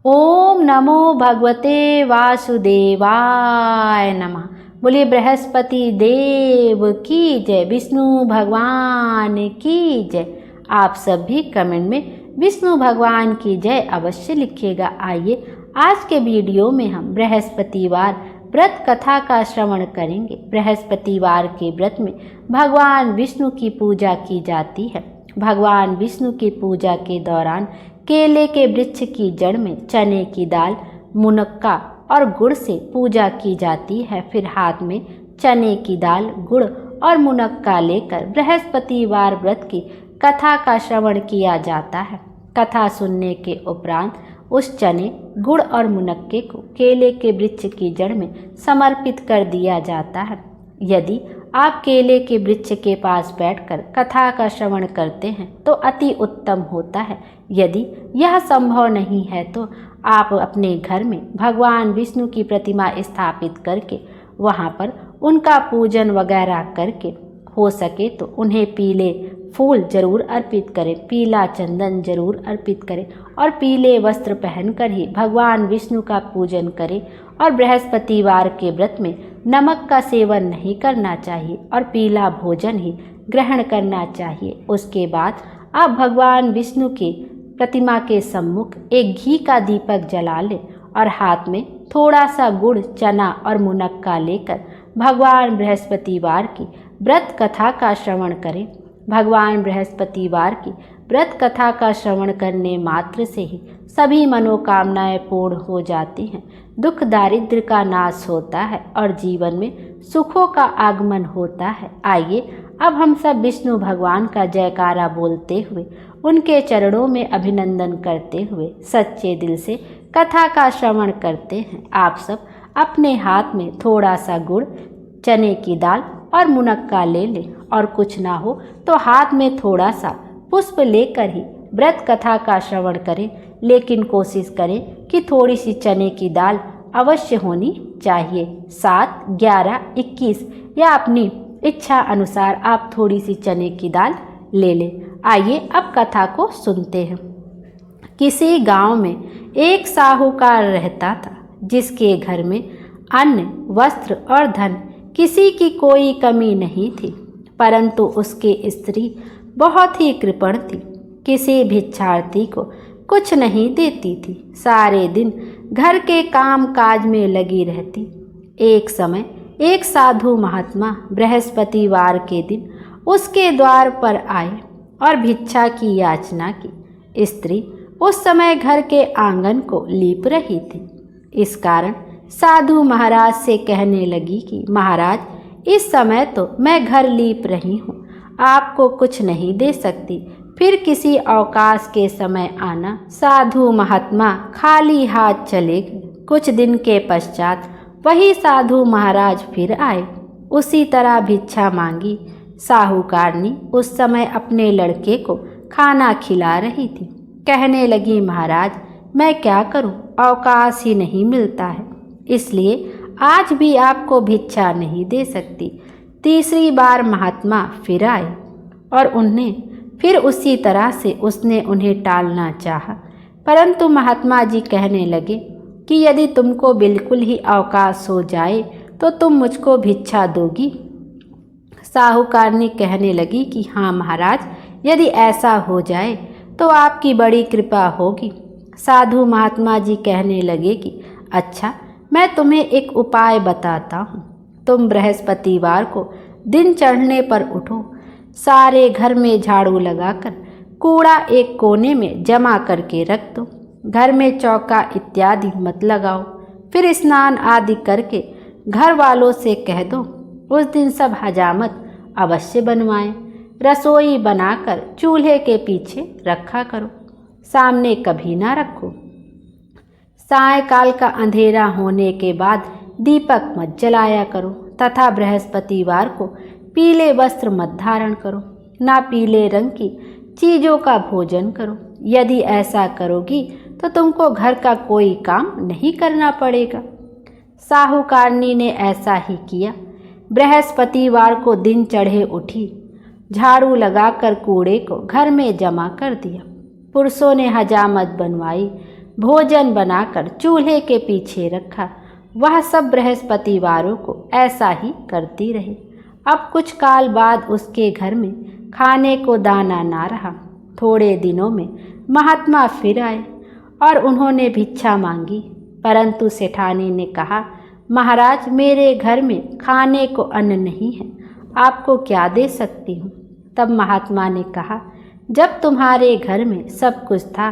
ओम नमो भगवते वासुदेवाय नमः। बोलिए बृहस्पति देव की जय, विष्णु भगवान की जय। आप सब भी कमेंट में विष्णु भगवान की जय अवश्य लिखिएगा। आइए आज के वीडियो में हम बृहस्पतिवार व्रत कथा का श्रवण करेंगे। बृहस्पतिवार के व्रत में भगवान विष्णु की पूजा की जाती है। भगवान विष्णु की पूजा के दौरान केले के वृक्ष की जड़ में चने की दाल, मुनक्का और गुड़ से पूजा की जाती है। फिर हाथ में चने की दाल, गुड़ और मुनक्का लेकर बृहस्पतिवार व्रत की कथा का श्रवण किया जाता है। कथा सुनने के उपरांत उस चने, गुड़ और मुनक्के को केले के वृक्ष की जड़ में समर्पित कर दिया जाता है। यदि आप केले के वृक्ष के पास बैठकर कथा का श्रवण करते हैं तो अति उत्तम होता है। यदि यह संभव नहीं है तो आप अपने घर में भगवान विष्णु की प्रतिमा स्थापित करके वहां पर उनका पूजन वगैरह करके हो सके तो उन्हें पीले फूल जरूर अर्पित करें, पीला चंदन जरूर अर्पित करें और पीले वस्त्र पहनकर ही भगवान विष्णु का पूजन करें। और बृहस्पतिवार के व्रत में नमक का सेवन नहीं करना चाहिए और पीला भोजन ही ग्रहण करना चाहिए। उसके बाद आप भगवान विष्णु की प्रतिमा के सम्मुख एक घी का दीपक जला लें और हाथ में थोड़ा सा गुड़, चना और मुनक्का लेकर भगवान बृहस्पतिवार की व्रत कथा का श्रवण करें। भगवान बृहस्पतिवार की व्रत कथा का श्रवण करने मात्र से ही सभी मनोकामनाएं पूर्ण हो जाती हैं, दुख दारिद्र्य का नाश होता है और जीवन में सुखों का आगमन होता है। आइए अब हम सब विष्णु भगवान का जयकारा बोलते हुए उनके चरणों में अभिनंदन करते हुए सच्चे दिल से कथा का श्रवण करते हैं। आप सब अपने हाथ में थोड़ा सा गुड़, चने की दाल और मुनक्का ले लें और कुछ ना हो तो हाथ में थोड़ा सा पुष्प लेकर ही व्रत कथा का श्रवण करें। लेकिन कोशिश करें कि थोड़ी सी चने की दाल अवश्य होनी चाहिए। 7, 11, 21 या अपनी इच्छा अनुसार आप थोड़ी सी चने की दाल ले लें। आइए अब कथा को सुनते हैं। किसी गांव में एक साहूकार रहता था जिसके घर में अन्न, वस्त्र और धन किसी की कोई कमी नहीं थी, परंतु उसकी स्त्री बहुत ही कृपण थी। किसी भिक्षार्थी को कुछ नहीं देती थी, सारे दिन घर के काम काज में लगी रहती। एक समय एक साधु महात्मा बृहस्पतिवार के दिन उसके द्वार पर आए और भिक्षा की याचना की। स्त्री उस समय घर के आंगन को लीप रही थी। इस कारण साधु महाराज से कहने लगी कि महाराज, इस समय तो मैं घर लीप रही हूँ, आपको कुछ नहीं दे सकती, फिर किसी अवकाश के समय आना। साधु महात्मा खाली हाथ चले गए। कुछ दिन के पश्चात वही साधु महाराज फिर आए, उसी तरह भिक्षा मांगी। साहूकारनी उस समय अपने लड़के को खाना खिला रही थी। कहने लगी, महाराज मैं क्या करूं, अवकाश ही नहीं मिलता है, इसलिए आज भी आपको भिक्षा नहीं दे सकती। तीसरी बार महात्मा फिर आए और उन्हें फिर उसी तरह से उसने उन्हें टालना चाहा, परंतु महात्मा जी कहने लगे कि यदि तुमको बिल्कुल ही अवकाश हो जाए तो तुम मुझको भिक्षा दोगी। साहूकारनी कहने लगी कि हाँ महाराज, यदि ऐसा हो जाए तो आपकी बड़ी कृपा होगी। साधु महात्मा जी कहने लगे कि अच्छा, मैं तुम्हें एक उपाय बताता हूँ। तुम बृहस्पतिवार को दिन चढ़ने पर उठो, सारे घर में झाड़ू लगाकर कूड़ा एक कोने में जमा करके रख दो। घर में चौका इत्यादि मत लगाओ। फिर स्नान आदि करके घर वालों से कह दो उस दिन सब हजामत अवश्य बनवाएं। रसोई बनाकर चूल्हे के पीछे रखा करो, सामने कभी ना रखो। सायंकाल का अंधेरा होने के बाद दीपक मत जलाया करो तथा बृहस्पतिवार को पीले वस्त्र मत धारण करो, ना पीले रंग की चीज़ों का भोजन करो। यदि ऐसा करोगी तो तुमको घर का कोई काम नहीं करना पड़ेगा। साहूकारनी ने ऐसा ही किया। बृहस्पतिवार को दिन चढ़े उठी, झाड़ू लगाकर कूड़े को घर में जमा कर दिया। पुरुषों ने हजामत बनवाई, भोजन बनाकर चूल्हे के पीछे रखा। वह सब बृहस्पतिवारों को ऐसा ही करती रही। अब कुछ काल बाद उसके घर में खाने को दाना ना रहा। थोड़े दिनों में महात्मा फिर आए और उन्होंने भिक्षा मांगी, परंतु सेठानी ने कहा, महाराज, मेरे घर में खाने को अन्न नहीं है, आपको क्या दे सकती हूँ। तब महात्मा ने कहा, जब तुम्हारे घर में सब कुछ था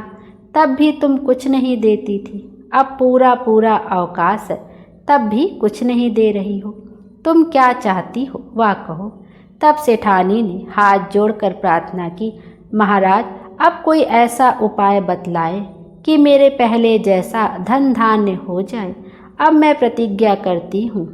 तब भी तुम कुछ नहीं देती थी, अब पूरा पूरा अवकाश है तब भी कुछ नहीं दे रही हो, तुम क्या चाहती हो वह कहो। तब सेठानी ने हाथ जोड़कर प्रार्थना की, महाराज, अब कोई ऐसा उपाय बतलाए कि मेरे पहले जैसा धन धान्य हो जाए। अब मैं प्रतिज्ञा करती हूँ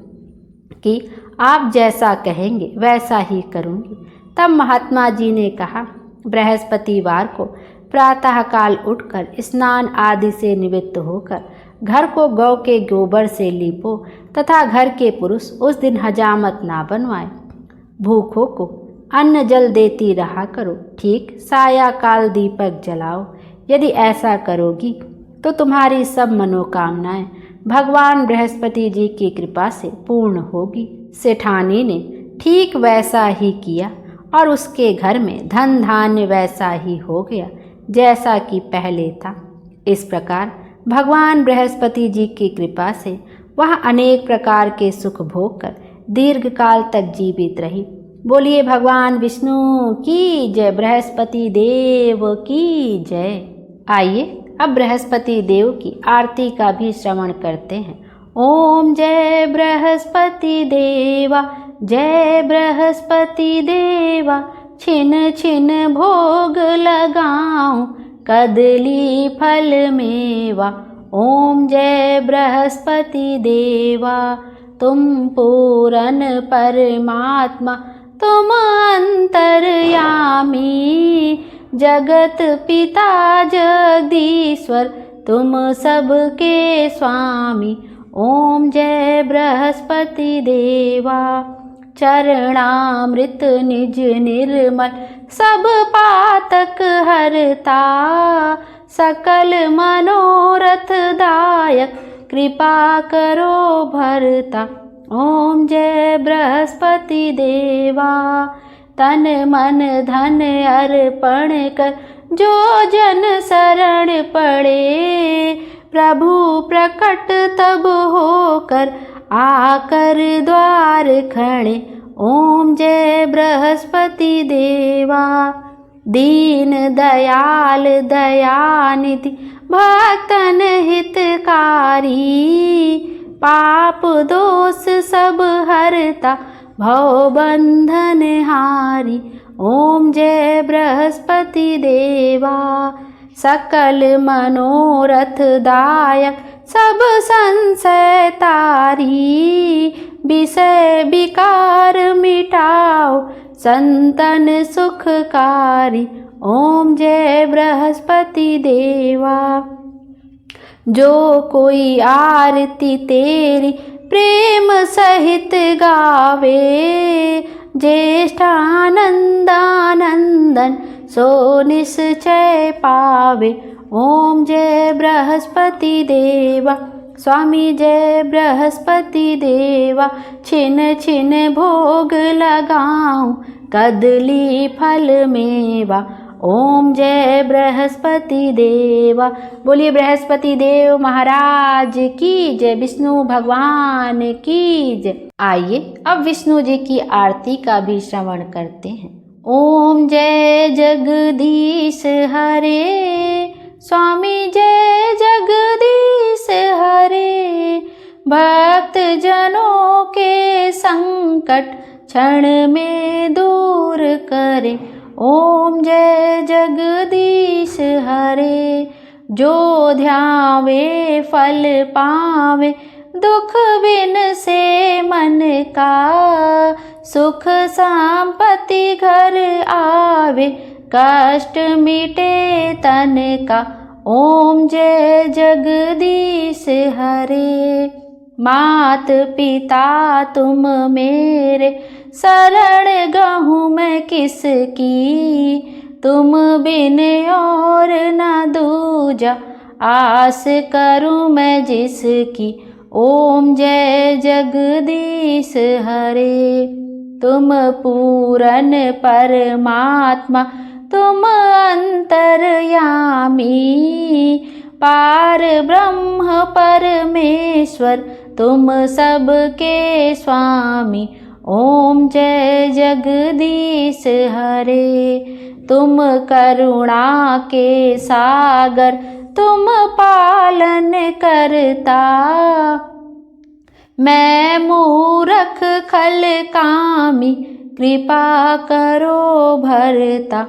कि आप जैसा कहेंगे वैसा ही करूँगी। तब महात्मा जी ने कहा, बृहस्पतिवार को प्रातःकाल उठकर स्नान आदि से निवृत्त होकर घर को गौ के गोबर से लीपो तथा घर के पुरुष उस दिन हजामत ना बनवाए। भूखों को अन्न जल देती रहा करो, ठीक सायाकाल दीपक जलाओ। यदि ऐसा करोगी तो तुम्हारी सब मनोकामनाएं भगवान बृहस्पति जी की कृपा से पूर्ण होगी। सेठानी ने ठीक वैसा ही किया और उसके घर में धन धान्य वैसा ही हो गया जैसा कि पहले था। इस प्रकार भगवान बृहस्पति जी की कृपा से वह अनेक प्रकार के सुख भोग कर दीर्घ काल तक जीवित रही। बोलिए भगवान विष्णु की जय, बृहस्पति देव की जय। आइए अब बृहस्पति देव की आरती का भी श्रवण करते हैं। ओम जय बृहस्पति देवा, जय बृहस्पति देवा, छिन छिन भोग लगाऊं कदली फल मेवा। ओम जय बृहस्पति देवा, तुम पूरन परमात्मा, तुम अंतर्यामी, जगत पिता जगदीश्वर, तुम सबके स्वामी। ओम जय बृहस्पति देवा, चरणामृत निज निर्मल, सब पातक हरता, सकल मनोरथ दायक, कृपा करो भरता। ओम जय बृहस्पति देवा, तन मन धन अर्पण कर जो जन शरण पड़े, प्रभु प्रकट तब होकर आकर द्वार खड़े। ओम जय बृहस्पति देवा, दीन दयाल दयानिधि, भक्तन हितकारी, पाप दोष सब हरता, भव बंधन हारी। ओम जय बृहस्पति देवा, सकल मनोरथ दायक, सब संशय तारी, विषय विकार मिटाओ, संतन सुखकारी। ओम जय बृहस्पति देवा, जो कोई आरती तेरी प्रेम सहित गावे, ज्येष्ठानंदानंदन सो निश्चय पावे। ओम जय बृहस्पति देवा, स्वामी जय बृहस्पति देवा, छिन छिन भोग लगाऊं कदली फल मेवा। ओम जय बृहस्पति देवा। बोलिए बृहस्पति देव महाराज की जय, विष्णु भगवान की जय। आइए अब विष्णु जी की आरती का भी श्रवण करते हैं। ओम जय जगदीश हरे, स्वामी जय जगदीश हरे, भक्त जनों के संकट क्षण में दूर करे। ओम जय जगदीश हरे, जो ध्यावे फल पावे, दुख बिन से मन का, सुख संपत्ति घर आवे, कष्ट मिटे तन का। ओम जय जगदीश हरे, मात पिता तुम मेरे, शरण गहूँ मैं किसकी, तुम बिन और न दूजा, आस करूं मैं जिसकी। ओम जय जगदीश हरे। तुम पूरन परमात्मा तुम अंतर्यामी, पार ब्रह्म परमेश्वर तुम सबके स्वामी। ओम जय जगदीश हरे। तुम करुणा के सागर तुम पालन करता, मैं मूरख खल कामी कृपा करो भरता।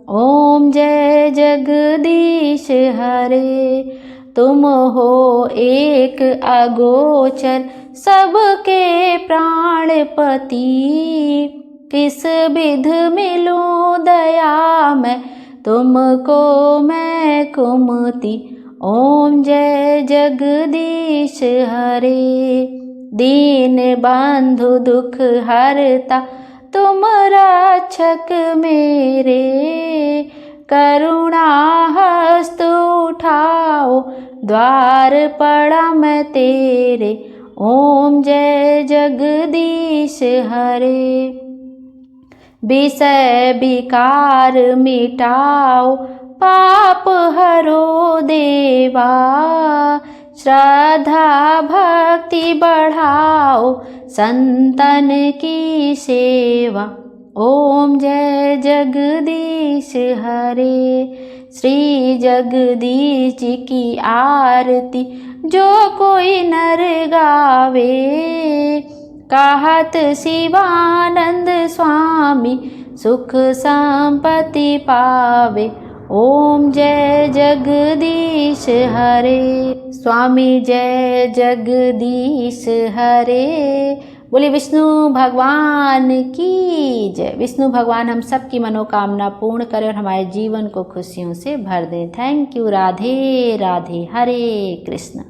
ओम जय जगदीश हरे। तुम हो एक अगोचर सबके प्राणपति, किस विध मिलूं दया मैं तुमको मैं कुमति। ओम जय जगदीश हरे। दीन बंधु दुख हरता तुम रक्षक मेरे, करुणा हस्त उठाओ द्वार पड़ा मैं तेरे। ओम जय जगदीश हरे। विषय विकार मिटाओ पाप हरो देवा, श्रद्धा भक्ति बढ़ाओ संतन की सेवा। ओम जय जगदीश हरे। श्री जगदीश जी की आरती जो कोई नर गावे, कहत शिवानंद स्वामी सुख संपत्ति पावे। ओम जय जगदीश हरे। स्वामी जय जगदीश हरे। बोले विष्णु भगवान की जय। विष्णु भगवान हम सब की मनोकामना पूर्ण करें और हमारे जीवन को खुशियों से भर दें। Thank you. Radhe Radhe. Hare Krishna.